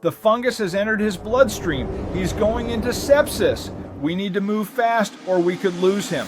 The fungus has entered his bloodstream. He's going into sepsis. We need to move fast or we could lose him."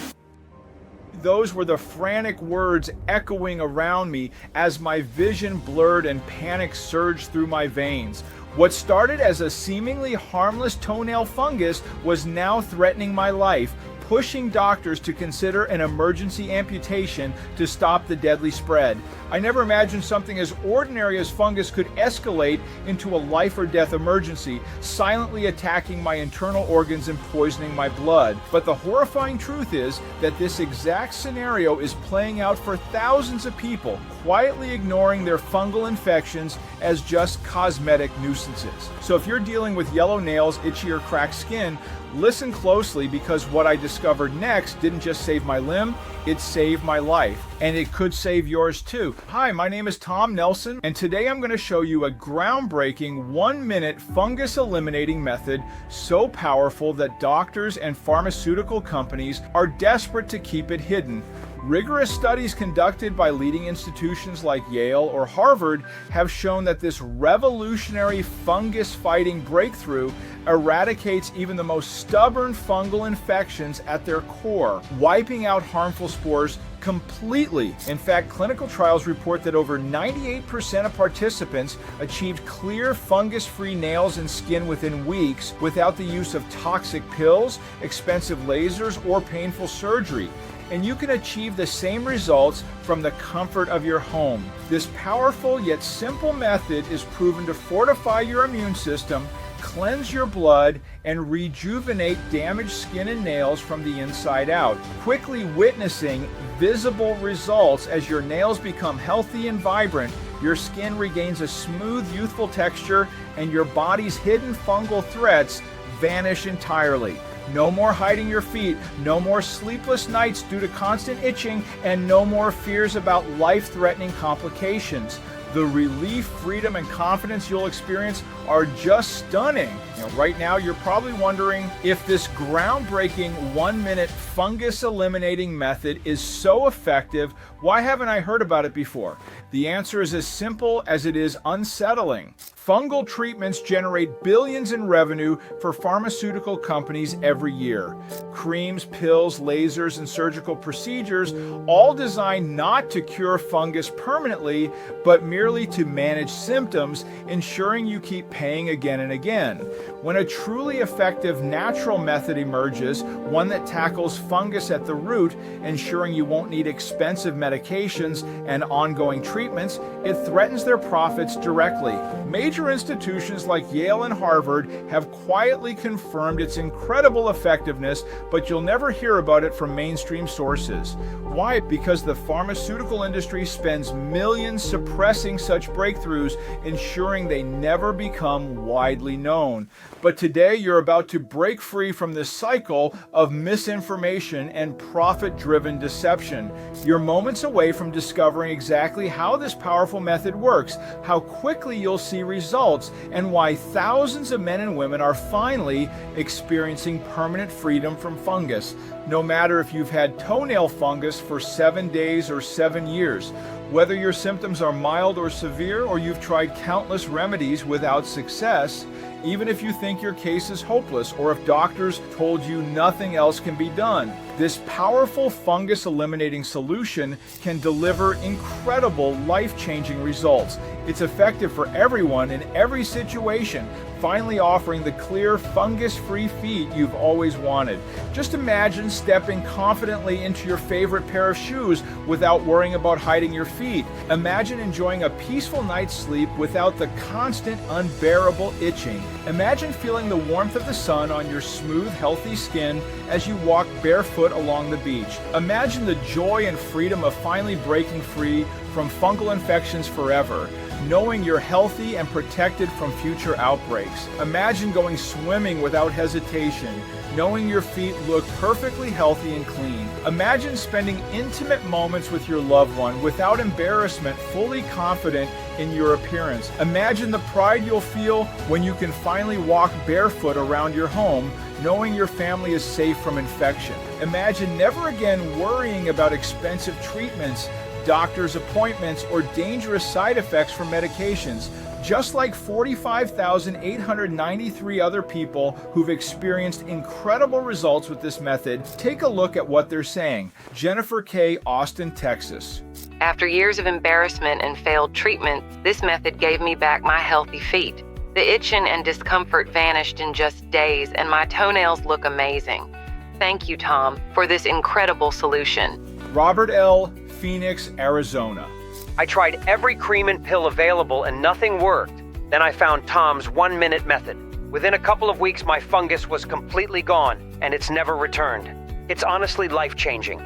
Those were the frantic words echoing around me as my vision blurred and panic surged through my veins. What started as a seemingly harmless toenail fungus was now threatening my life, pushing doctors to consider an emergency amputation to stop the deadly spread. I never imagined something as ordinary as fungus could escalate into a life or death emergency, silently attacking my internal organs and poisoning my blood. But the horrifying truth is that this exact scenario is playing out for thousands of people, quietly ignoring their fungal infections as just cosmetic nuisances. So if you're dealing with yellow nails, itchy or cracked skin, listen closely, because what I discovered next didn't just save my limb, it saved my life. And it could save yours too. Hi, my name is Tom Nelson, and today I'm going to show you a groundbreaking 1-minute fungus eliminating method so powerful that doctors and pharmaceutical companies are desperate to keep it hidden. Rigorous studies conducted by leading institutions like Yale or Harvard have shown that this revolutionary fungus-fighting breakthrough eradicates even the most stubborn fungal infections at their core, wiping out harmful spores completely. In fact, clinical trials report that over 98% of participants achieved clear fungus-free nails and skin within weeks without the use of toxic pills, expensive lasers, or painful surgery. And you can achieve the same results from the comfort of your home. This powerful yet simple method is proven to fortify your immune system, cleanse your blood, and rejuvenate damaged skin and nails from the inside out, quickly witnessing visible results as your nails become healthy and vibrant, your skin regains a smooth, youthful texture, and your body's hidden fungal threats vanish entirely. No more hiding your feet, no more sleepless nights due to constant itching, and no more fears about life-threatening complications. The relief, freedom, and confidence you'll experience are just stunning. Right now you're probably wondering, if this groundbreaking 1-minute fungus eliminating method is so effective, why haven't I heard about it before? The answer is as simple as it is unsettling. Fungal treatments generate billions in revenue for pharmaceutical companies every year. Creams, pills, lasers, and surgical procedures, all designed not to cure fungus permanently, but merely to manage symptoms, ensuring you keep paying again and again. When a truly effective natural method emerges, one that tackles fungus at the root, ensuring you won't need expensive medications and ongoing treatments, it threatens their profits directly. Major institutions like Yale and Harvard have quietly confirmed its incredible effectiveness, but you'll never hear about it from mainstream sources. Why? Because the pharmaceutical industry spends millions suppressing such breakthroughs, ensuring they never become widely known. But today you're about to break free from this cycle of misinformation and profit-driven deception. You're moments away from discovering exactly how this powerful method works, how quickly you'll see results, and why thousands of men and women are finally experiencing permanent freedom from fungus. No matter if you've had toenail fungus for 7 days or 7 years, whether your symptoms are mild or severe, or you've tried countless remedies without success, even if you think your case is hopeless or if doctors told you nothing else can be done, this powerful fungus eliminating solution can deliver incredible life-changing results. It's effective for everyone in every situation, finally offering the clear fungus-free feet you've always wanted. Just imagine stepping confidently into your favorite pair of shoes without worrying about hiding your feet. Imagine enjoying a peaceful night's sleep without the constant, unbearable itching. Imagine feeling the warmth of the sun on your smooth, healthy skin as you walk barefoot along the beach. Imagine the joy and freedom of finally breaking free from fungal infections forever, knowing you're healthy and protected from future outbreaks. Imagine going swimming without hesitation, knowing your feet look perfectly healthy and clean. Imagine spending intimate moments with your loved one without embarrassment, fully confident in your appearance. Imagine the pride you'll feel when you can finally walk barefoot around your home, knowing your family is safe from infection. Imagine never again worrying about expensive treatments, doctor's appointments, or dangerous side effects from medications. Just like 45,893 other people who've experienced incredible results with this method, take a look at what they're saying. Jennifer K., Austin, Texas. After years of embarrassment and failed treatment, this method gave me back my healthy feet. The itching and discomfort vanished in just days, and my toenails look amazing. Thank you, Tom, for this incredible solution. Robert L., Phoenix, Arizona. I tried every cream and pill available and nothing worked. Then I found Tom's 1-minute method. Within a couple of weeks, my fungus was completely gone, and it's never returned. It's honestly life-changing.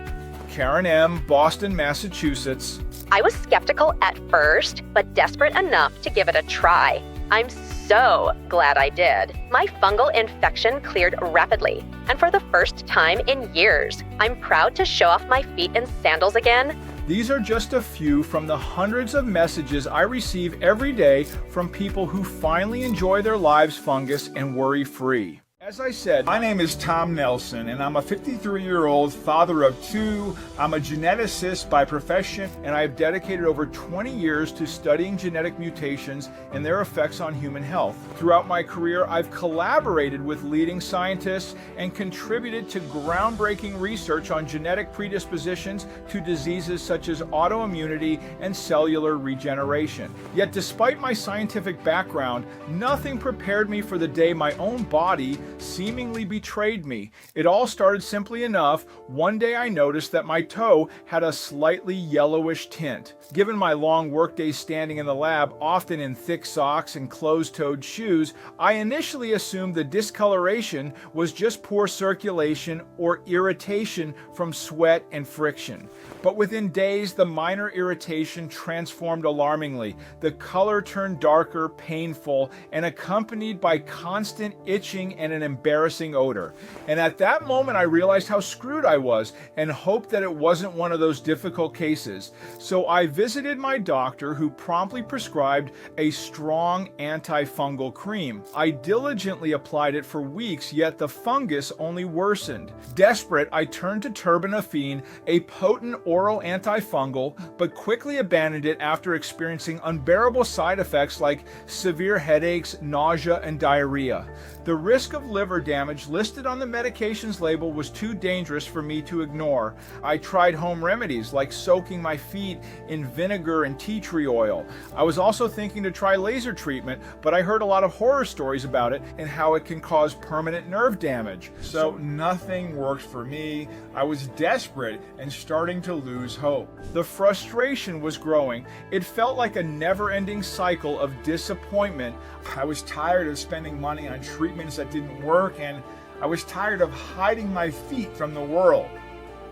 Karen M., Boston, Massachusetts. I was skeptical at first, but desperate enough to give it a try. I'm so glad I did. My fungal infection cleared rapidly, and for the first time in years, I'm proud to show off my feet in sandals again. These are just a few from the hundreds of messages I receive every day from people who finally enjoy their lives fungus and worry-free. As I said, my name is Tom Nelson, and I'm a 53-year-old father of two. I'm a geneticist by profession, and I've dedicated over 20 years to studying genetic mutations and their effects on human health. Throughout my career, I've collaborated with leading scientists and contributed to groundbreaking research on genetic predispositions to diseases such as autoimmunity and cellular regeneration. Yet despite my scientific background, nothing prepared me for the day my own body seemingly betrayed me. It all started simply enough. One day I noticed that my toe had a slightly yellowish tint. Given my long workdays standing in the lab, often in thick socks and closed-toed shoes, I initially assumed the discoloration was just poor circulation or irritation from sweat and friction. But within days, the minor irritation transformed alarmingly. The color turned darker, painful, and accompanied by constant itching and an embarrassing odor. And at that moment, I realized how screwed I was and hoped that it wasn't one of those difficult cases. So I visited my doctor, who promptly prescribed a strong antifungal cream. I diligently applied it for weeks, yet the fungus only worsened. Desperate, I turned to terbinafine, a potent oral antifungal, but quickly abandoned it after experiencing unbearable side effects like severe headaches, nausea, and diarrhea. The risk of liver damage listed on the medication's label was too dangerous for me to ignore. I tried home remedies like soaking my feet in vinegar and tea tree oil. I was also thinking to try laser treatment, but I heard a lot of horror stories about it and how it can cause permanent nerve damage. So nothing worked for me. I was desperate and starting to lose hope. The frustration was growing. It felt like a never-ending cycle of disappointment. I was tired of spending money on treatments that didn't work, and I was tired of hiding my feet from the world.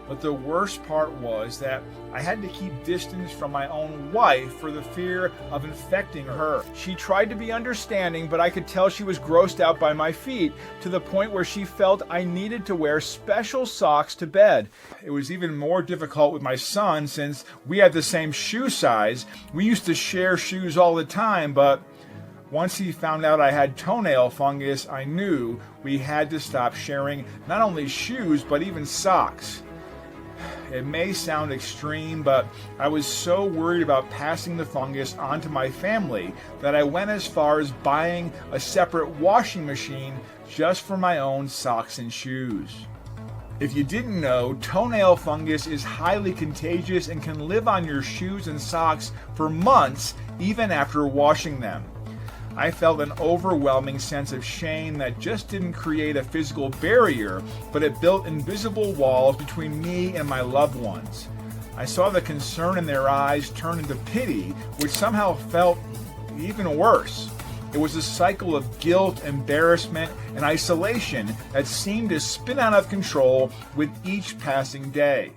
But the worst part was that I had to keep distance from my own wife for the fear of infecting her. She tried to be understanding, but I could tell she was grossed out by my feet, to the point where she felt I needed to wear special socks to bed. It was even more difficult with my son, since we had the same shoe size. We used to share shoes all the time, but once he found out I had toenail fungus, I knew we had to stop sharing not only shoes, but even socks. It may sound extreme, but I was so worried about passing the fungus on to my family that I went as far as buying a separate washing machine just for my own socks and shoes. If you didn't know, toenail fungus is highly contagious and can live on your shoes and socks for months, even after washing them. I felt an overwhelming sense of shame that just didn't create a physical barrier, but it built invisible walls between me and my loved ones. I saw the concern in their eyes turn into pity, which somehow felt even worse. It was a cycle of guilt, embarrassment, and isolation that seemed to spin out of control with each passing day.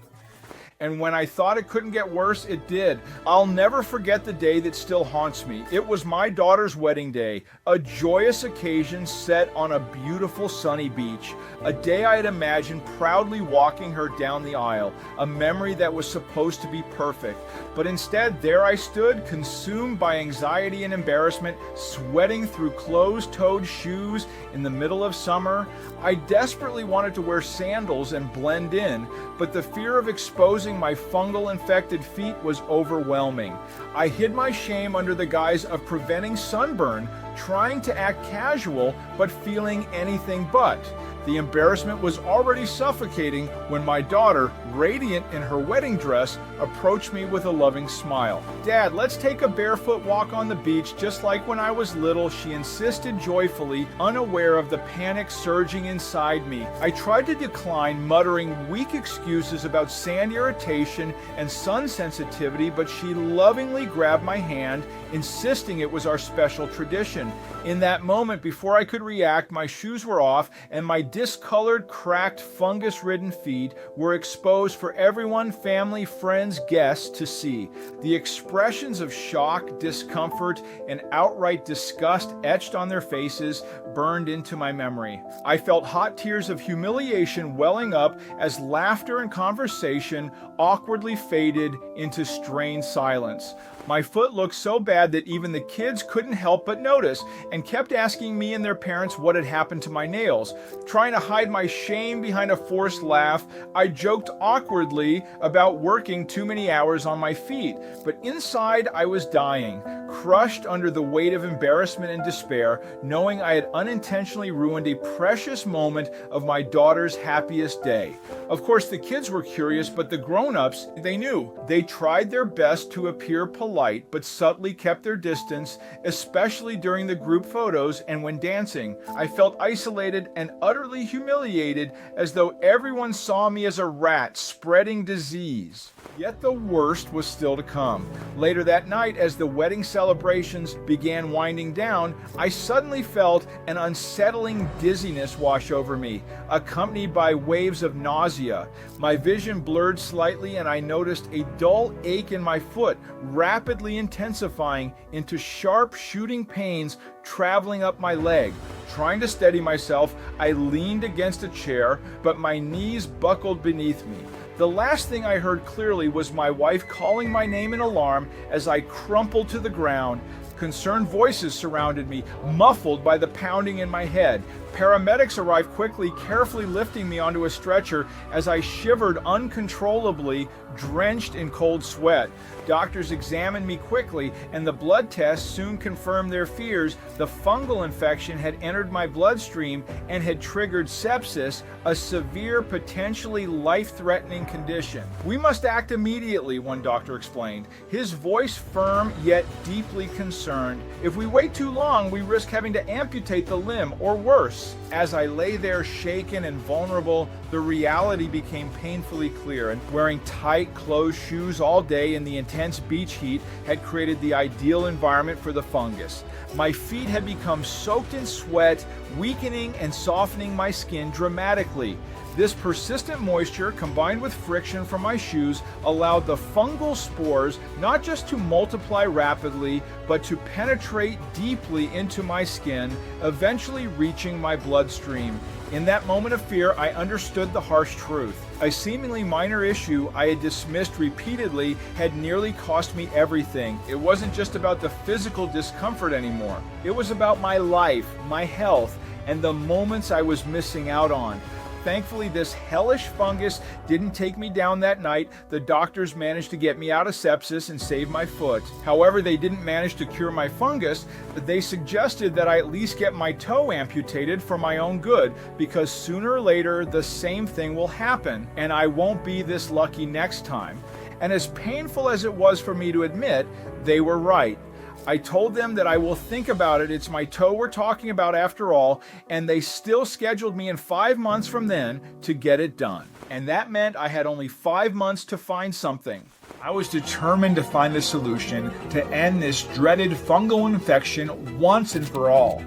And when I thought it couldn't get worse, it did. I'll never forget the day that still haunts me. It was my daughter's wedding day, a joyous occasion set on a beautiful sunny beach, a day I had imagined proudly walking her down the aisle, a memory that was supposed to be perfect. But instead, there I stood, consumed by anxiety and embarrassment, sweating through closed-toed shoes in the middle of summer. I desperately wanted to wear sandals and blend in, but the fear of exposing exposing my fungal infected feet was overwhelming. I hid my shame under the guise of preventing sunburn, trying to act casual, but feeling anything but. The embarrassment was already suffocating when my daughter, radiant in her wedding dress, approached me with a loving smile. "Dad, let's take a barefoot walk on the beach just like when I was little," she insisted joyfully, unaware of the panic surging inside me. I tried to decline, muttering weak excuses about sand irritation and sun sensitivity, but she lovingly grabbed my hand, insisting it was our special tradition. In that moment, before I could react, my shoes were off and my discolored, cracked, fungus-ridden feet were exposed for everyone, family, friends, guests to see. The expressions of shock, discomfort, and outright disgust etched on their faces burned into my memory. I felt hot tears of humiliation welling up as laughter and conversation awkwardly faded into strained silence. My foot looked so bad that even the kids couldn't help but notice and kept asking me and their parents what had happened to my nails. Trying to hide my shame behind a forced laugh, I joked awkwardly about working too many hours on my feet. But inside, I was dying, crushed under the weight of embarrassment and despair, knowing I had unintentionally ruined a precious moment of my daughter's happiest day. Of course, the kids were curious, but the grown-ups, they knew. They tried their best to appear polite, but subtly kept their distance, especially during the group photos and when dancing. I felt isolated and utterly humiliated, as though everyone saw me as a rat spreading disease. Yet the worst was still to come. Later that night, as the wedding celebrations began winding down, I suddenly felt an unsettling dizziness wash over me, accompanied by waves of nausea. My vision blurred slightly, and I noticed a dull ache in my foot, rapidly intensifying into sharp shooting pains traveling up my leg. Trying to steady myself, I leaned against a chair, but my knees buckled beneath me. The last thing I heard clearly was my wife calling my name in alarm as I crumpled to the ground. Concerned voices surrounded me, muffled by the pounding in my head. Paramedics arrived quickly, carefully lifting me onto a stretcher as I shivered uncontrollably, drenched in cold sweat. Doctors examined me quickly, and the blood tests soon confirmed their fears. The fungal infection had entered my bloodstream and had triggered sepsis, a severe, potentially life-threatening condition. "We must act immediately," one doctor explained, his voice firm yet deeply concerned. "If we wait too long, we risk having to amputate the limb or worse." As I lay there shaken and vulnerable, the reality became painfully clear, and wearing tight, closed shoes all day in the intense beach heat had created the ideal environment for the fungus. My feet had become soaked in sweat, weakening and softening my skin dramatically. This persistent moisture, combined with friction from my shoes, allowed the fungal spores not just to multiply rapidly, but to penetrate deeply into my skin, eventually reaching my bloodstream. In that moment of fear, I understood the harsh truth. A seemingly minor issue I had dismissed repeatedly had nearly cost me everything. It wasn't just about the physical discomfort anymore. It was about my life, my health, and the moments I was missing out on. Thankfully, this hellish fungus didn't take me down that night. The doctors managed to get me out of sepsis and save my foot. However, they didn't manage to cure my fungus. They suggested that I at least get my toe amputated for my own good, because sooner or later the same thing will happen, and I won't be this lucky next time. And as painful as it was for me to admit, they were right. I told them that I will think about it. It's my toe we're talking about after all, and they still scheduled me in 5 months from then to get it done. And that meant I had only 5 months to find something. I was determined to find the solution to end this dreaded fungal infection once and for all.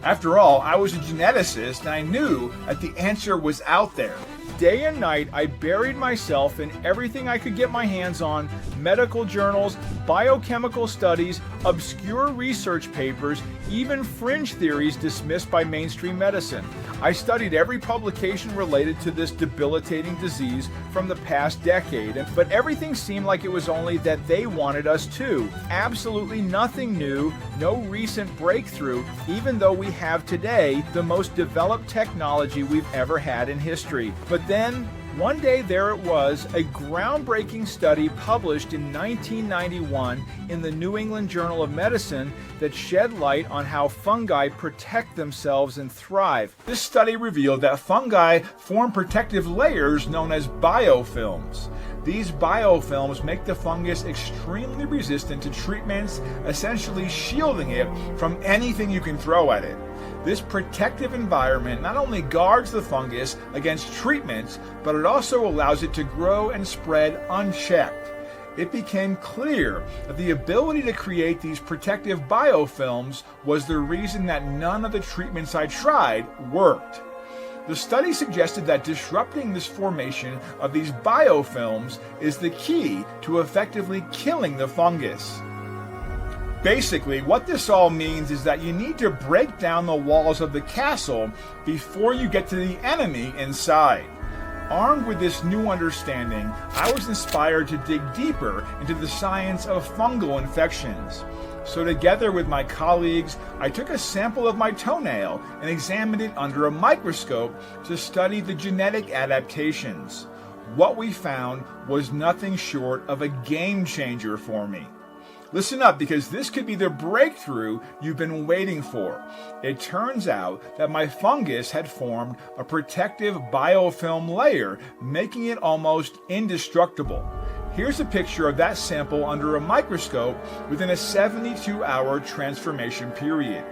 After all, I was a geneticist, and I knew that the answer was out there. Day and night, I buried myself in everything I could get my hands on: medical journals, biochemical studies, obscure research papers, even fringe theories dismissed by mainstream medicine. I studied every publication related to this debilitating disease from the past decade, but everything seemed like it was only that they wanted us to. Absolutely nothing new, no recent breakthrough, even though we have today the most developed technology we've ever had in history. But then One day there it was, a groundbreaking study published in 1991 in the New England Journal of Medicine that shed light on how fungi protect themselves and thrive. This study revealed that fungi form protective layers known as biofilms. These biofilms make the fungus extremely resistant to treatments, essentially shielding it from anything you can throw at it. This protective environment not only guards the fungus against treatments, but it also allows it to grow and spread unchecked. It became clear that the ability to create these protective biofilms was the reason that none of the treatments I tried worked. The study suggested that disrupting this formation of these biofilms is the key to effectively killing the fungus. Basically, what this all means is that you need to break down the walls of the castle before you get to the enemy inside. Armed with this new understanding, I was inspired to dig deeper into the science of fungal infections. So together with my colleagues, I took a sample of my toenail and examined it under a microscope to study the genetic adaptations. What we found was nothing short of a game changer for me. Listen up, because this could be the breakthrough you've been waiting for. It turns out that my fungus had formed a protective biofilm layer, making it almost indestructible. Here's a picture of that sample under a microscope within a 72-hour transformation period.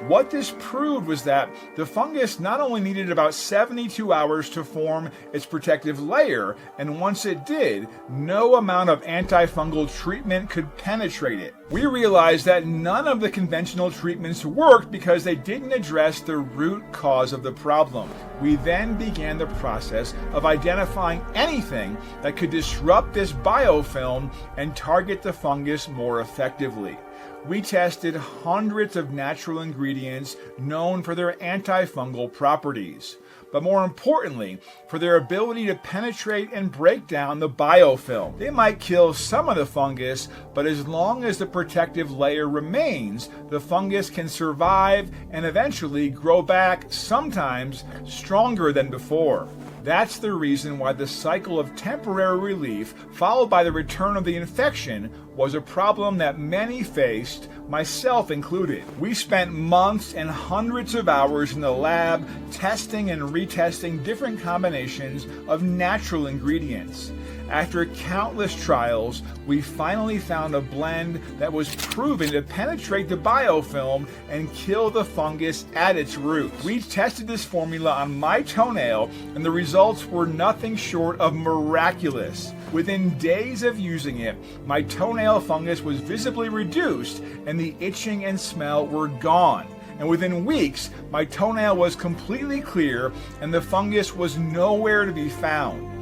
What this proved was that the fungus not only needed about 72 hours to form its protective layer, and once it did, no amount of antifungal treatment could penetrate it. We realized that none of the conventional treatments worked because they didn't address the root cause of the problem. We then began the process of identifying anything that could disrupt this biofilm and target the fungus more effectively. We tested hundreds of natural ingredients known for their antifungal properties, but more importantly, for their ability to penetrate and break down the biofilm. They might kill some of the fungus, but as long as the protective layer remains, the fungus can survive and eventually grow back, sometimes stronger than before. That's the reason why the cycle of temporary relief, followed by the return of the infection, was a problem that many faced, myself included. We spent months and hundreds of hours in the lab testing and retesting different combinations of natural ingredients. After countless trials, we finally found a blend that was proven to penetrate the biofilm and kill the fungus at its roots. We tested this formula on my toenail, and the results were nothing short of miraculous. Within days of using it, my toenail fungus was visibly reduced, and the itching and smell were gone. And within weeks, my toenail was completely clear, and the fungus was nowhere to be found.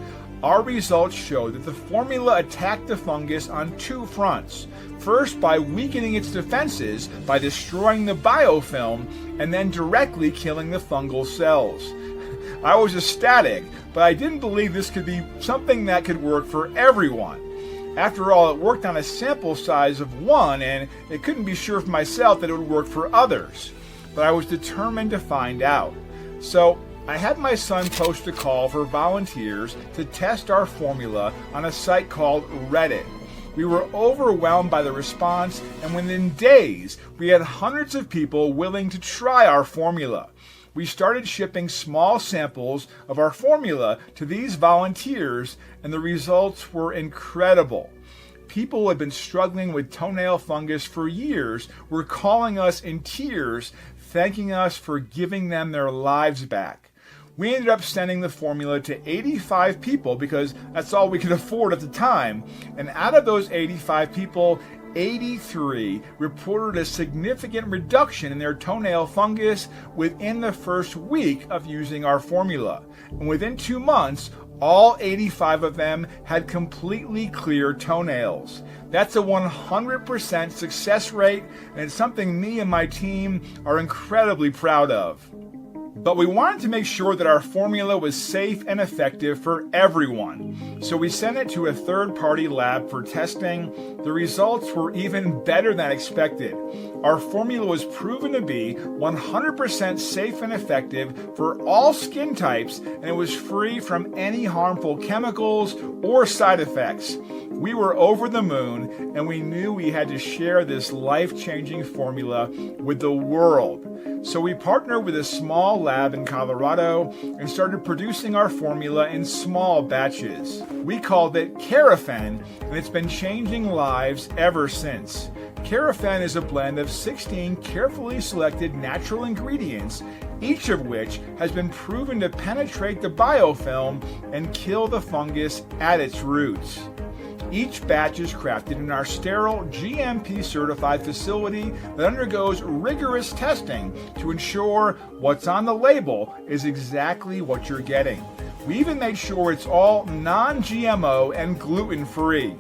Our results showed that the formula attacked the fungus on two fronts. First, by weakening its defenses by destroying the biofilm, and then directly killing the fungal cells. I was ecstatic, but I didn't believe this could be something that could work for everyone. After all, it worked on a sample size of 1, and it couldn't be sure for myself that it would work for others. But I was determined to find out. So I had my son post a call for volunteers to test our formula on a site called Reddit. We were overwhelmed by the response, and within days, we had hundreds of people willing to try our formula. We started shipping small samples of our formula to these volunteers, and the results were incredible. People who had been struggling with toenail fungus for years were calling us in tears, thanking us for giving them their lives back. We ended up sending the formula to 85 people because that's all we could afford at the time, and out of those 85 people, 83 reported a significant reduction in their toenail fungus within the first week of using our formula. And within 2 months, all 85 of them had completely clear toenails. That's a 100% success rate, and it's something me and my team are incredibly proud of. But we wanted to make sure that our formula was safe and effective for everyone. So we sent it to a third-party lab for testing. The results were even better than expected. Our formula was proven to be 100% safe and effective for all skin types, and it was free from any harmful chemicals or side effects. We were over the moon, and we knew we had to share this life-changing formula with the world. So we partnered with a small lab in Colorado and started producing our formula in small batches. We called it Kerafen, and it's been changing lives ever since. Kerafen is a blend of 16 carefully selected natural ingredients, each of which has been proven to penetrate the biofilm and kill the fungus at its roots. Each batch is crafted in our sterile, GMP-certified facility that undergoes rigorous testing to ensure what's on the label is exactly what you're getting. We even made sure it's all non-GMO and gluten-free.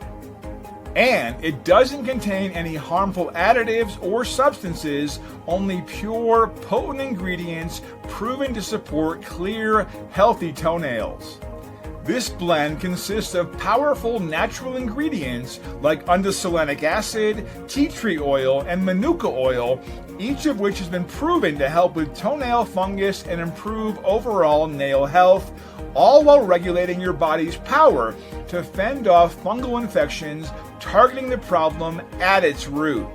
And it doesn't contain any harmful additives or substances, only pure, potent ingredients proven to support clear, healthy toenails. This blend consists of powerful natural ingredients like undesolenic acid, tea tree oil, and manuka oil, each of which has been proven to help with toenail fungus and improve overall nail health, all while regulating your body's power to fend off fungal infections, targeting the problem at its root.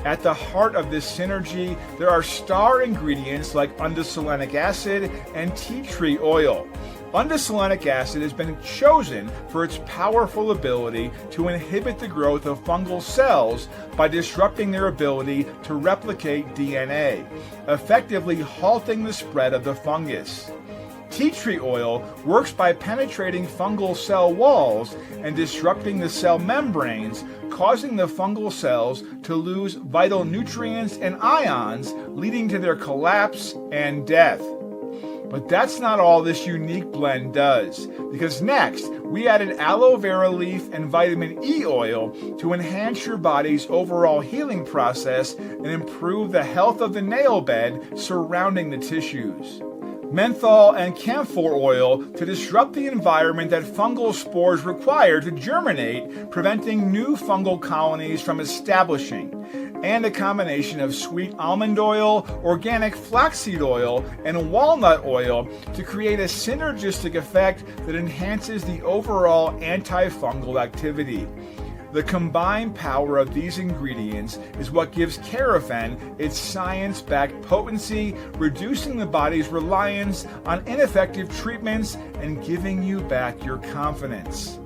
At the heart of this synergy, there are star ingredients like undesolenic acid and tea tree oil. Undesolenic acid has been chosen for its powerful ability to inhibit the growth of fungal cells by disrupting their ability to replicate DNA, effectively halting the spread of the fungus. Tea tree oil works by penetrating fungal cell walls and disrupting the cell membranes, causing the fungal cells to lose vital nutrients and ions, leading to their collapse and death. But that's not all this unique blend does, because next we added aloe vera leaf and vitamin E oil to enhance your body's overall healing process and improve the health of the nail bed surrounding the tissues. Menthol and camphor oil to disrupt the environment that fungal spores require to germinate, preventing new fungal colonies from establishing. And a combination of sweet almond oil, organic flaxseed oil, and walnut oil to create a synergistic effect that enhances the overall antifungal activity. The combined power of these ingredients is what gives Kerafen its science-backed potency, reducing the body's reliance on ineffective treatments and giving you back your confidence.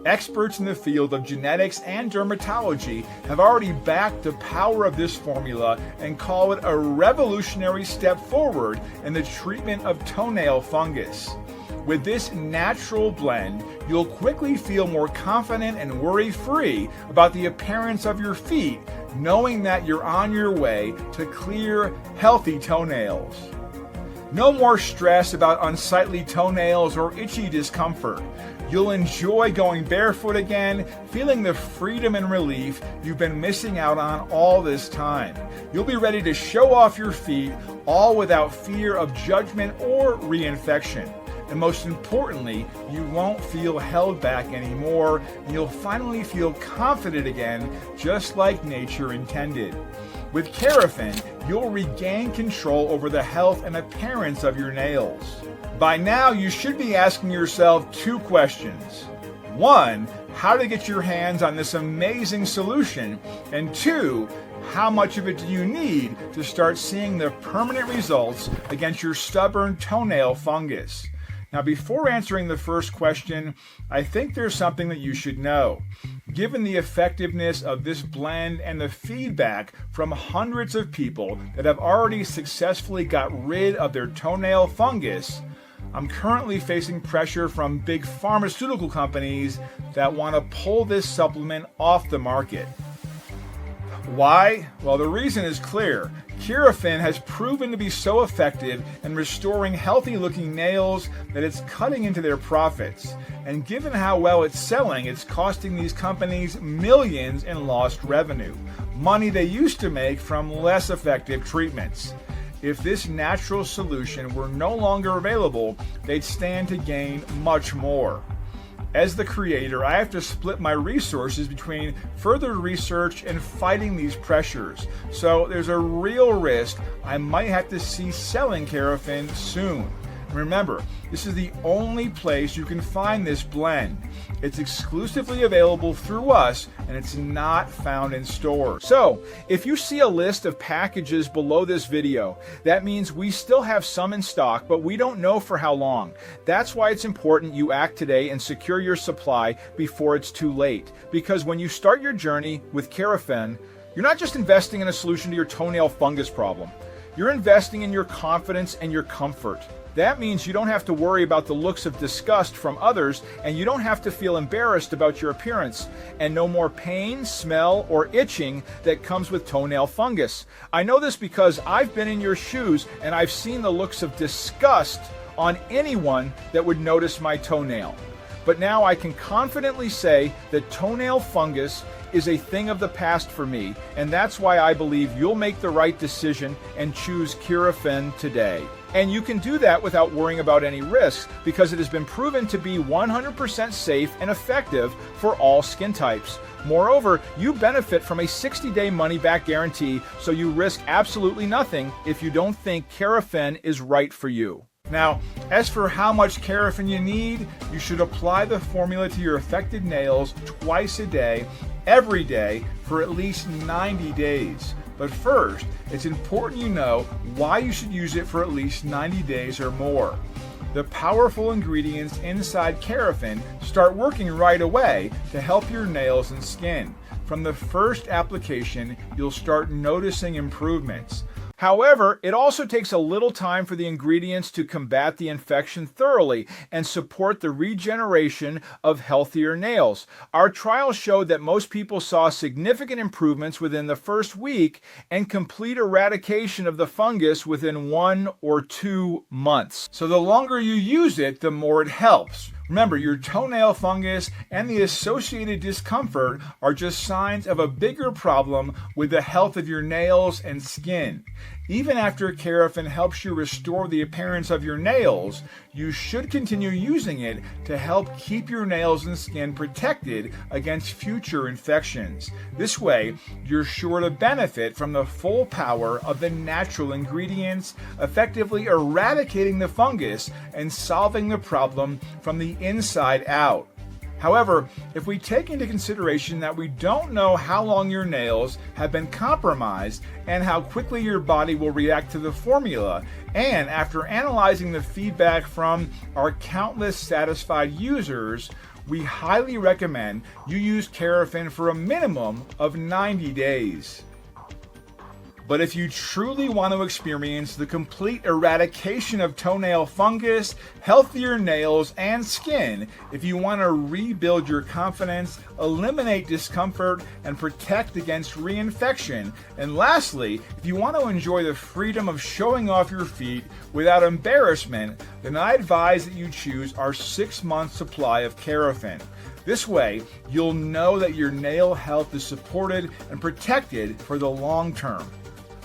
Experts in the field of genetics and dermatology have already backed the power of this formula and call it a revolutionary step forward in the treatment of toenail fungus. With this natural blend, you'll quickly feel more confident and worry-free about the appearance of your feet, knowing that you're on your way to clear, healthy toenails. No more stress about unsightly toenails or itchy discomfort. You'll enjoy going barefoot again, feeling the freedom and relief you've been missing out on all this time. You'll be ready to show off your feet, all without fear of judgment or reinfection. And most importantly, you won't feel held back anymore, and you'll finally feel confident again, just like nature intended. With Kerafen, you'll regain control over the health and appearance of your nails. By now, you should be asking yourself two questions. One, how to get your hands on this amazing solution, and two, how much of it do you need to start seeing the permanent results against your stubborn toenail fungus? Now, before answering the first question, I think there's something that you should know. Given the effectiveness of this blend and the feedback from hundreds of people that have already successfully got rid of their toenail fungus, I'm currently facing pressure from big pharmaceutical companies that want to pull this supplement off the market. Why? Well, the reason is clear. Kerafen has proven to be so effective in restoring healthy-looking nails that it's cutting into their profits. And given how well it's selling, it's costing these companies millions in lost revenue, money they used to make from less effective treatments. If this natural solution were no longer available, they'd stand to gain much more. As the creator, I have to split my resources between further research and fighting these pressures. So there's a real risk I might have to cease selling Kerafen soon. Remember, this is the only place you can find this blend. It's exclusively available through us, and it's not found in stores. So, if you see a list of packages below this video, that means we still have some in stock, but we don't know for how long. That's why it's important you act today and secure your supply before it's too late. Because when you start your journey with Kerafen, you're not just investing in a solution to your toenail fungus problem. You're investing in your confidence and your comfort. That means you don't have to worry about the looks of disgust from others, and you don't have to feel embarrassed about your appearance, and no more pain, smell, or itching that comes with toenail fungus. I know this because I've been in your shoes and I've seen the looks of disgust on anyone that would notice my toenail. But now I can confidently say that toenail fungus is a thing of the past for me, and that's why I believe you'll make the right decision and choose Kerafen today. And you can do that without worrying about any risks, because it has been proven to be 100% safe and effective for all skin types. Moreover, you benefit from a 60-day money-back guarantee, so you risk absolutely nothing if you don't think Kerafen is right for you. Now, as for how much Kerafen you need, you should apply the formula to your affected nails twice a day, every day, for at least 90 days. But first, it's important you know why you should use it for at least 90 days or more. The powerful ingredients inside Kerafen start working right away to help your nails and skin. From the first application, you'll start noticing improvements. However, it also takes a little time for the ingredients to combat the infection thoroughly and support the regeneration of healthier nails. Our trials showed that most people saw significant improvements within the first week and complete eradication of the fungus within 1 or 2 months. So the longer you use it, the more it helps. Remember, your toenail fungus and the associated discomfort are just signs of a bigger problem with the health of your nails and skin. Even after Kerafen helps you restore the appearance of your nails, you should continue using it to help keep your nails and skin protected against future infections. This way, you're sure to benefit from the full power of the natural ingredients, effectively eradicating the fungus and solving the problem from the inside out. However, if we take into consideration that we don't know how long your nails have been compromised and how quickly your body will react to the formula, and after analyzing the feedback from our countless satisfied users, we highly recommend you use Kerafen for a minimum of 90 days. But if you truly want to experience the complete eradication of toenail fungus, healthier nails, and skin, if you want to rebuild your confidence, eliminate discomfort, and protect against reinfection, and lastly, if you want to enjoy the freedom of showing off your feet without embarrassment, then I advise that you choose our 6-month supply of Kerafen. This way, you'll know that your nail health is supported and protected for the long term.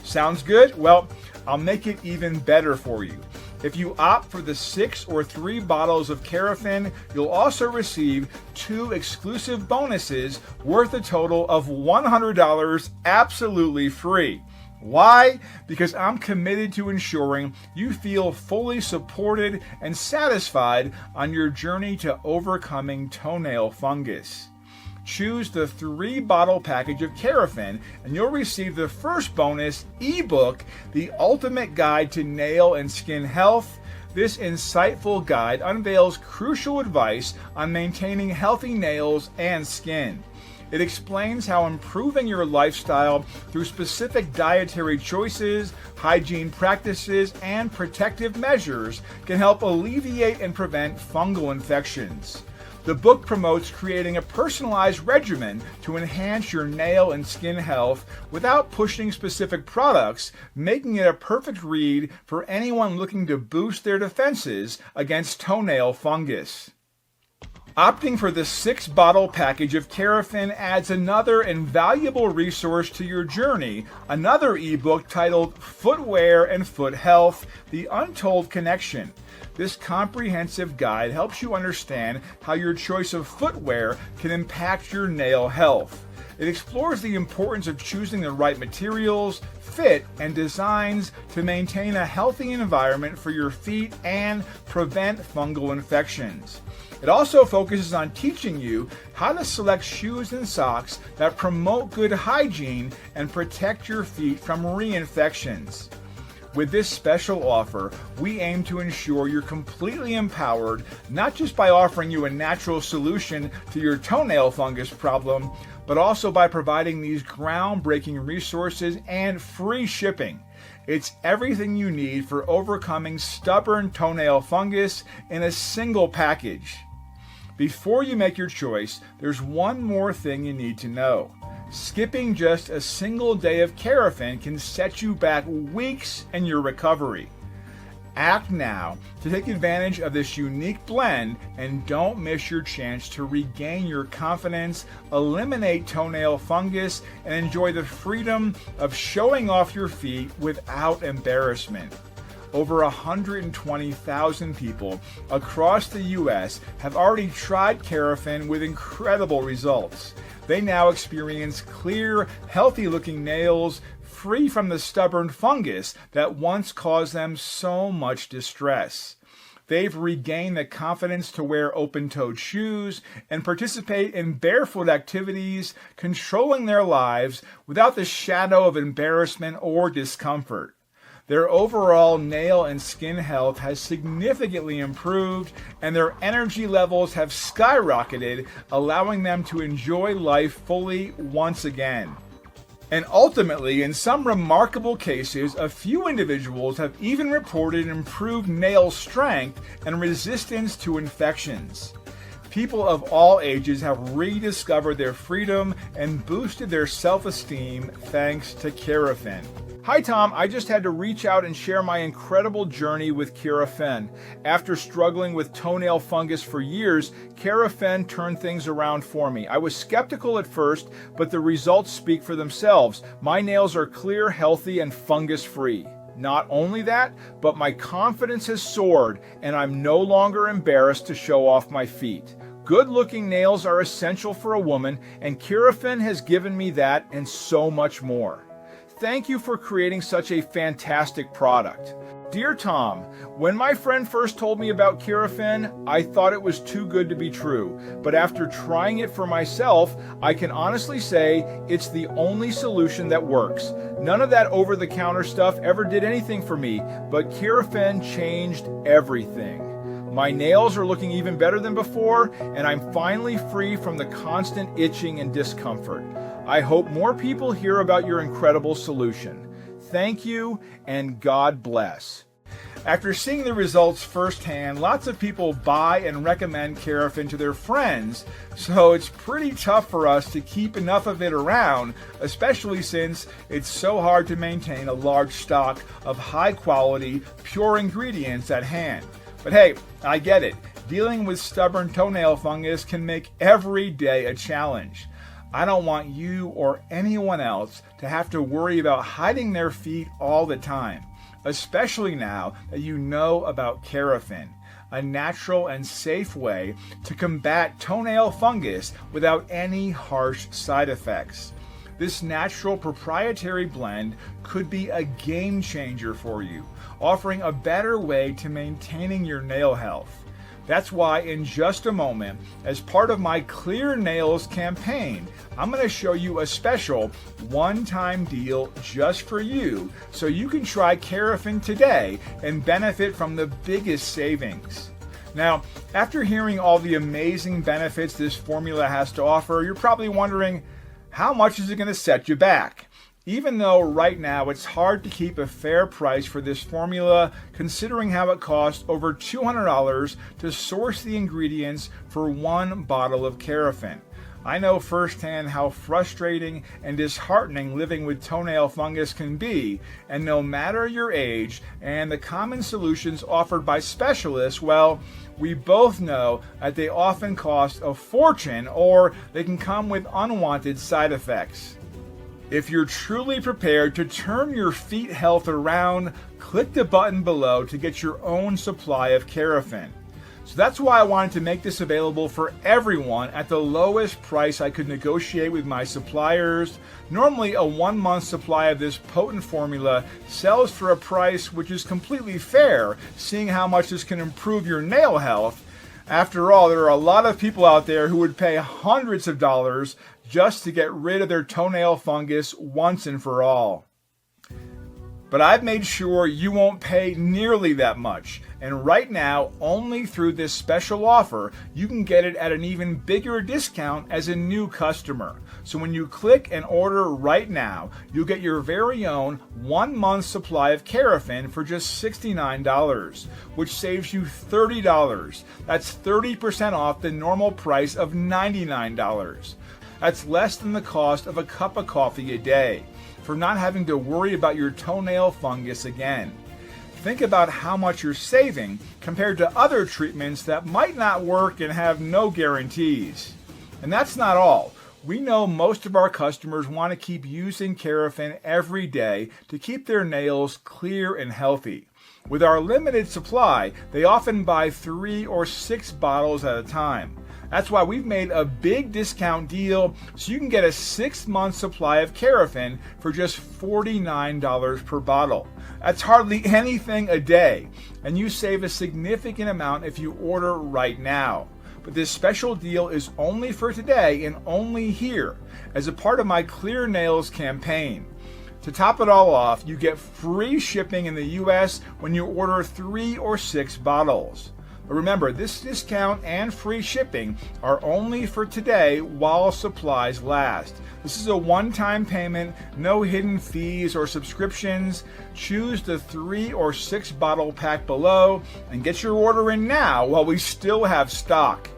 Sounds good? Well, I'll make it even better for you. If you opt for the 6 or 3 bottles of Kerafen, you'll also receive 2 exclusive bonuses worth a total of $100 absolutely free. Why? Because I'm committed to ensuring you feel fully supported and satisfied on your journey to overcoming toenail fungus. Choose the 3-bottle package of Kerafen, and you'll receive the first bonus ebook, The Ultimate Guide to Nail and Skin Health. This insightful guide unveils crucial advice on maintaining healthy nails and skin. It explains how improving your lifestyle through specific dietary choices, hygiene practices, and protective measures can help alleviate and prevent fungal infections. The book promotes creating a personalized regimen to enhance your nail and skin health without pushing specific products, making it a perfect read for anyone looking to boost their defenses against toenail fungus. Opting for the 6-bottle package of Kerafen adds another invaluable resource to your journey, another ebook titled Footwear and Foot Health: The Untold Connection. This comprehensive guide helps you understand how your choice of footwear can impact your nail health. It explores the importance of choosing the right materials, fit, and designs to maintain a healthy environment for your feet and prevent fungal infections. It also focuses on teaching you how to select shoes and socks that promote good hygiene and protect your feet from reinfections. With this special offer, we aim to ensure you're completely empowered, not just by offering you a natural solution to your toenail fungus problem, but also by providing these groundbreaking resources and free shipping. It's everything you need for overcoming stubborn toenail fungus in a single package. Before you make your choice, there's one more thing you need to know. Skipping just a single day of Kerafen can set you back weeks in your recovery. Act now to take advantage of this unique blend and don't miss your chance to regain your confidence, eliminate toenail fungus, and enjoy the freedom of showing off your feet without embarrassment. Over 120,000 people across the U.S. have already tried Kerafen with incredible results. They now experience clear, healthy-looking nails, free from the stubborn fungus that once caused them so much distress. They've regained the confidence to wear open-toed shoes and participate in barefoot activities, controlling their lives without the shadow of embarrassment or discomfort. Their overall nail and skin health has significantly improved, and their energy levels have skyrocketed, allowing them to enjoy life fully once again. And ultimately, in some remarkable cases, a few individuals have even reported improved nail strength and resistance to infections. People of all ages have rediscovered their freedom and boosted their self-esteem thanks to Kerafen. Hi Tom, I just had to reach out and share my incredible journey with Kerafen. After struggling with toenail fungus for years, Kerafen turned things around for me. I was skeptical at first, but the results speak for themselves. My nails are clear, healthy, and fungus-free. Not only that, but my confidence has soared, and I'm no longer embarrassed to show off my feet. Good-looking nails are essential for a woman, and Kerafen has given me that and so much more. Thank you for creating such a fantastic product. Dear Tom, when my friend first told me about Kerafen, I thought it was too good to be true. But after trying it for myself, I can honestly say it's the only solution that works. None of that over-the-counter stuff ever did anything for me, but Kerafen changed everything. My nails are looking even better than before, and I'm finally free from the constant itching and discomfort. I hope more people hear about your incredible solution. Thank you, and God bless. After seeing the results firsthand, lots of people buy and recommend Kerafen to their friends, so it's pretty tough for us to keep enough of it around, especially since it's so hard to maintain a large stock of high-quality, pure ingredients at hand. But hey, I get it. Dealing with stubborn toenail fungus can make every day a challenge. I don't want you or anyone else to have to worry about hiding their feet all the time, especially now that you know about Kerafen, a natural and safe way to combat toenail fungus without any harsh side effects. This natural proprietary blend could be a game changer for you, offering a better way to maintaining your nail health. That's why in just a moment, as part of my Clear Nails campaign, I'm going to show you a special one-time deal just for you so you can try Kerafen today and benefit from the biggest savings. Now, after hearing all the amazing benefits this formula has to offer, you're probably wondering, how much is it going to set you back? Even though right now it's hard to keep a fair price for this formula, considering how it costs over $200 to source the ingredients for one bottle of Kerafen. I know firsthand how frustrating and disheartening living with toenail fungus can be, and no matter your age and the common solutions offered by specialists, well, we both know that they often cost a fortune or they can come with unwanted side effects. If you're truly prepared to turn your feet health around, click the button below to get your own supply of Kerafen. So that's why I wanted to make this available for everyone at the lowest price I could negotiate with my suppliers. Normally, a 1-month supply of this potent formula sells for a price which is completely fair, seeing how much this can improve your nail health. After all, there are a lot of people out there who would pay hundreds of dollars just to get rid of their toenail fungus once and for all. But I've made sure you won't pay nearly that much. And right now, only through this special offer, you can get it at an even bigger discount as a new customer. So when you click and order right now, you'll get your very own 1-month supply of Kerafen for just $69, which saves you $30. That's 30% off the normal price of $99. That's less than the cost of a cup of coffee a day, for not having to worry about your toenail fungus again. Think about how much you're saving compared to other treatments that might not work and have no guarantees. And that's not all. We know most of our customers want to keep using Kerafen every day to keep their nails clear and healthy. With our limited supply, they often buy 3 or 6 bottles at a time. That's why we've made a big discount deal so you can get a 6-month supply of Kerafen for just $49 per bottle. That's hardly anything a day, and you save a significant amount if you order right now. But this special deal is only for today and only here as a part of my Clear Nails campaign. To top it all off, you get free shipping in the US when you order 3 or 6 bottles. But remember, this discount and free shipping are only for today while supplies last. This is a one-time payment, no hidden fees or subscriptions. Choose the 3 or 6 bottle pack below and get your order in now while we still have stock.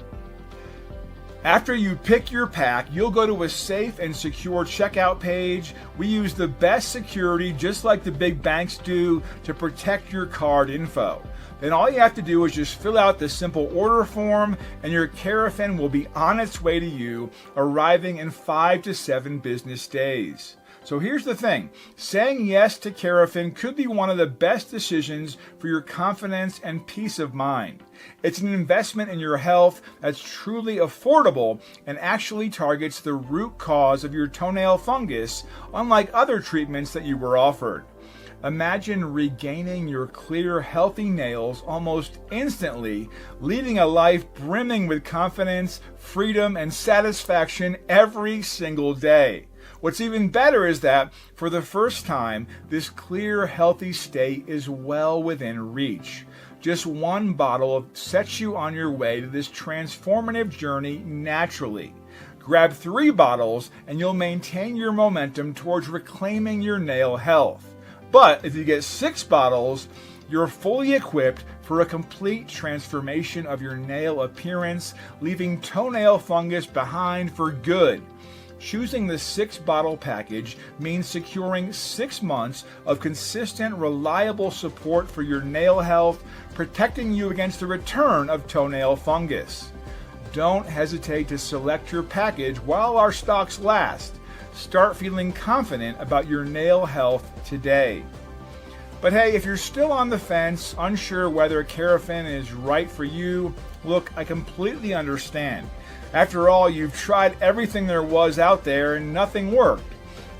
After you pick your pack, you'll go to a safe and secure checkout page. We use the best security, just like the big banks do, to protect your card info. Then all you have to do is just fill out the simple order form and your Kerafen will be on its way to you, arriving in 5 to 7 business days. So here's the thing, saying yes to Kerafen could be one of the best decisions for your confidence and peace of mind. It's an investment in your health that's truly affordable and actually targets the root cause of your toenail fungus, unlike other treatments that you were offered. Imagine regaining your clear, healthy nails almost instantly, leading a life brimming with confidence, freedom, and satisfaction every single day. What's even better is that, for the first time, this clear, healthy state is well within reach. Just 1 bottle sets you on your way to this transformative journey naturally. Grab 3 bottles and you'll maintain your momentum towards reclaiming your nail health. But if you get 6 bottles, you're fully equipped for a complete transformation of your nail appearance, leaving toenail fungus behind for good. Choosing the 6-bottle package means securing 6 months of consistent, reliable support for your nail health, protecting you against the return of toenail fungus. Don't hesitate to select your package while our stocks last. Start feeling confident about your nail health today. But hey, if you're still on the fence, unsure whether Kerafen is right for you, look, I completely understand. After all, you've tried everything there was out there and nothing worked,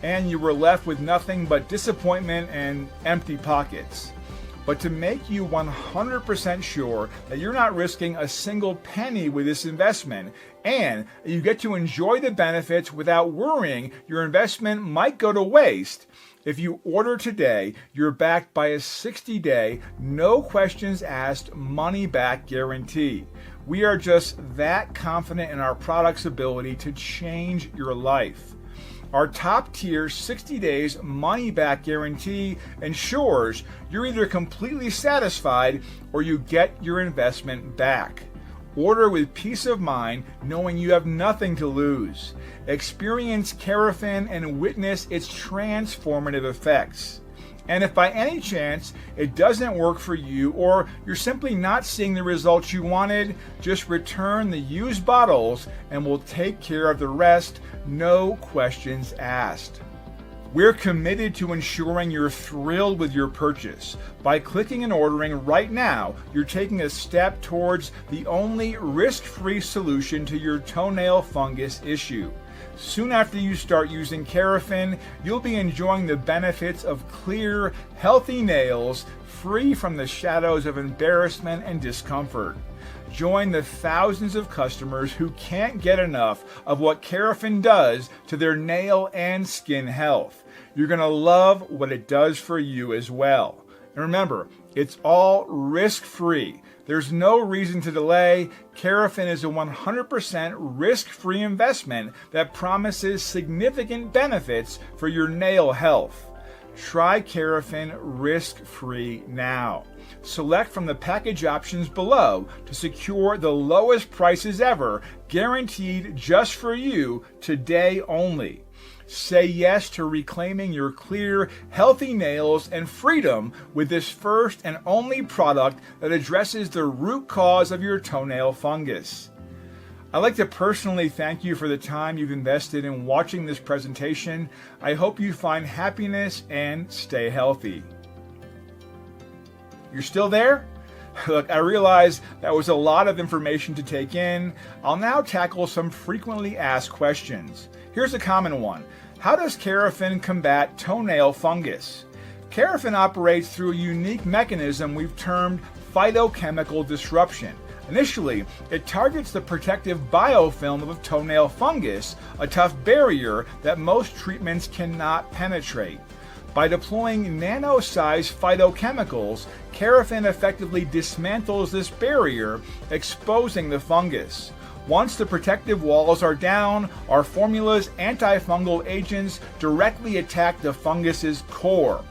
and you were left with nothing but disappointment and empty pockets. But to make you 100% sure that you're not risking a single penny with this investment, and you get to enjoy the benefits without worrying your investment might go to waste, if you order today, you're backed by a 60-day, no questions asked, money-back guarantee. We are just that confident in our product's ability to change your life. Our top-tier 60 days money-back guarantee ensures you're either completely satisfied or you get your investment back. Order with peace of mind, knowing you have nothing to lose. Experience Kerafen and witness its transformative effects. And if by any chance it doesn't work for you, or you're simply not seeing the results you wanted, just return the used bottles and we'll take care of the rest, no questions asked. We're committed to ensuring you're thrilled with your purchase. By clicking and ordering right now, you're taking a step towards the only risk-free solution to your toenail fungus issue. Soon after you start using Kerafen, you'll be enjoying the benefits of clear, healthy nails, free from the shadows of embarrassment and discomfort. Join the thousands of customers who can't get enough of what Kerafen does to their nail and skin health. You're going to love what it does for you as well. And remember, it's all risk-free. There's no reason to delay. Kerafen is a 100% risk-free investment that promises significant benefits for your nail health. Try Kerafen risk-free now. Select from the package options below to secure the lowest prices ever, guaranteed just for you today only. Say yes to reclaiming your clear, healthy nails and freedom with this first and only product that addresses the root cause of your toenail fungus. I'd like to personally thank you for the time you've invested in watching this presentation. I hope you find happiness and stay healthy. You're still there? Look, I realize that was a lot of information to take in. I'll now tackle some frequently asked questions. Here's a common one. How does Kerafen combat toenail fungus? Kerafen operates through a unique mechanism we've termed phytochemical disruption. Initially, it targets the protective biofilm of toenail fungus, a tough barrier that most treatments cannot penetrate. By deploying nano-sized phytochemicals, Kerafen effectively dismantles this barrier, exposing the fungus. Once the protective walls are down, our formula's antifungal agents directly attack the fungus's core.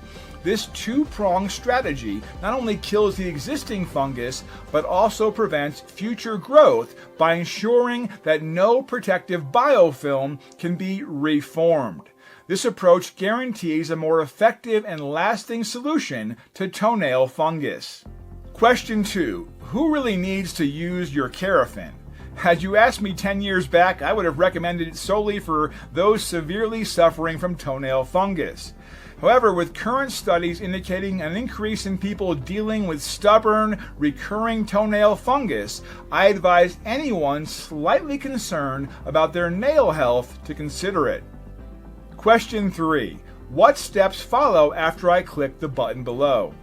This two-pronged strategy not only kills the existing fungus, but also prevents future growth by ensuring that no protective biofilm can be reformed. This approach guarantees a more effective and lasting solution to toenail fungus. Question 2. Who really needs to use your Kerafen? Had you asked me 10 years back, I would have recommended it solely for those severely suffering from toenail fungus. However, with current studies indicating an increase in people dealing with stubborn, recurring toenail fungus, I advise anyone slightly concerned about their nail health to consider it. Question 3. What steps follow after I click the button below?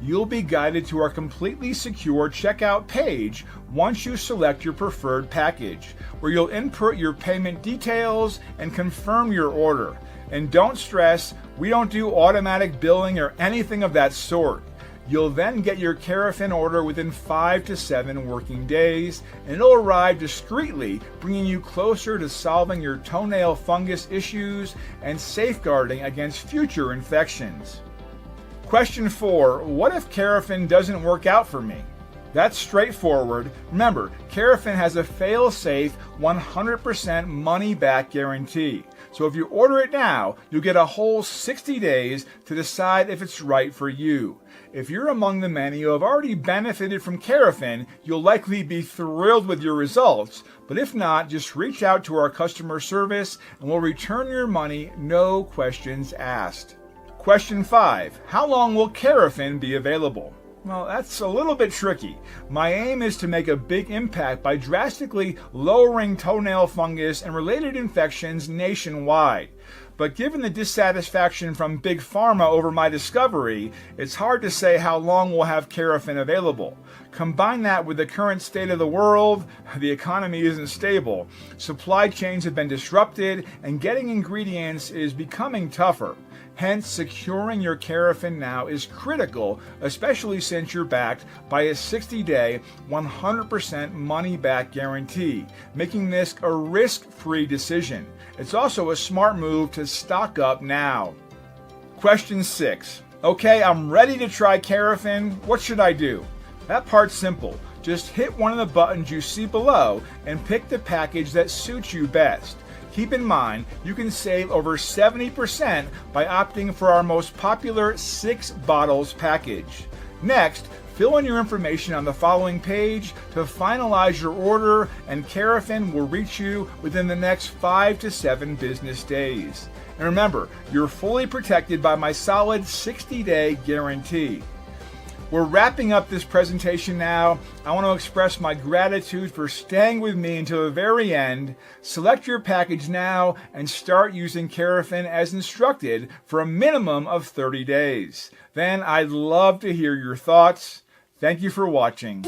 You'll be guided to our completely secure checkout page once you select your preferred package, where you'll input your payment details and confirm your order. And don't stress, we don't do automatic billing or anything of that sort. You'll then get your Kerafen order within 5 to 7 working days, and it'll arrive discreetly, bringing you closer to solving your toenail fungus issues and safeguarding against future infections. Question 4. What if Kerafen doesn't work out for me? That's straightforward. Remember, Kerafen has a fail-safe 100% money-back guarantee. So if you order it now, you'll get a whole 60 days to decide if it's right for you. If you're among the many who have already benefited from Kerafen, you'll likely be thrilled with your results. But if not, just reach out to our customer service and we'll return your money, no questions asked. Question 5. How long will Kerafen be available? Well, that's a little bit tricky. My aim is to make a big impact by drastically lowering toenail fungus and related infections nationwide. But given the dissatisfaction from Big Pharma over my discovery, it's hard to say how long we'll have Kerafen available. Combine that with the current state of the world, the economy isn't stable, supply chains have been disrupted, and getting ingredients is becoming tougher. Hence, securing your Kerafen now is critical, especially since you're backed by a 60-day, 100% money-back guarantee, making this a risk-free decision. It's also a smart move to stock up now. Question 6. Okay, I'm ready to try Kerafen. What should I do? That part's simple. Just hit one of the buttons you see below and pick the package that suits you best. Keep in mind, you can save over 70% by opting for our most popular 6 bottles package. Next, fill in your information on the following page to finalize your order, and Kerafen will reach you within the next 5 to 7 business days. And remember, you're fully protected by my solid 60-day guarantee. We're wrapping up this presentation now. I want to express my gratitude for staying with me until the very end. Select your package now and start using Kerafen as instructed for a minimum of 30 days. Then I'd love to hear your thoughts. Thank you for watching.